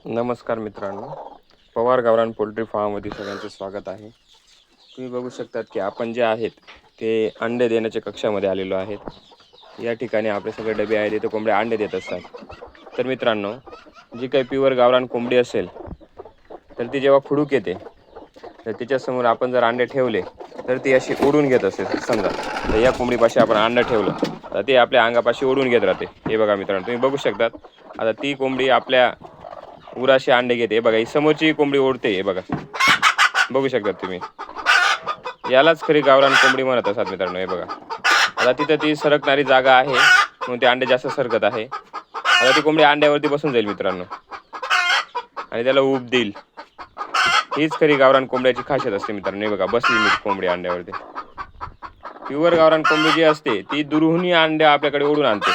नमस्कार मित्रांनो, पवार गावरान पोल्ट्री फार्ममध्ये सगळ्यांचं स्वागत आहे. तुम्ही बघू शकतात की आपण जे आहेत ते अंडे देण्याच्या कक्षामध्ये आलेलो आहेत. या ठिकाणी आपले सगळे डबे आहेत, इथे कोंबड्या अंडे देत असतात. तर मित्रांनो, जी काही प्युअर गावरान कोंबडी असेल तर ती जेव्हा खुडूक येते तर तिच्यासमोर आपण जर अंडे ठेवले तर ती अशी ओढून घेत असेल. समजा तर या कोंबडीपाशी आपण अंडं ठेवलं तर ती आपल्या अंगापाशी ओढून घेत राहते. हे बघा मित्रांनो, तुम्ही बघू शकतात. आता ती कोंबडी आपल्या उराशी अंडे घेते. हे बघा, ही समोरची कोंबडी ओढते. हे बघा, बघू शकतात तुम्ही. यालाच खरी गावरान कोंबडी म्हणत असतात मित्रांनो. हे बघा, आता तिथं ती सरकणारी जागा आहे म्हणून ते अंडे जास्त सरकत आहे. आता ती कोंबडी अंड्यावरती बसून जाईल मित्रांनो आणि त्याला ऊब देईल. हीच खरी गावरान कोंबड्याची खासियत असते मित्रांनो. हे बघा, बसली मी कोंबडी अंड्यावरती. प्युअर गावरान कोंबडी जी असते ती दुरूनही अंडे आपल्याकडे ओढून आणते.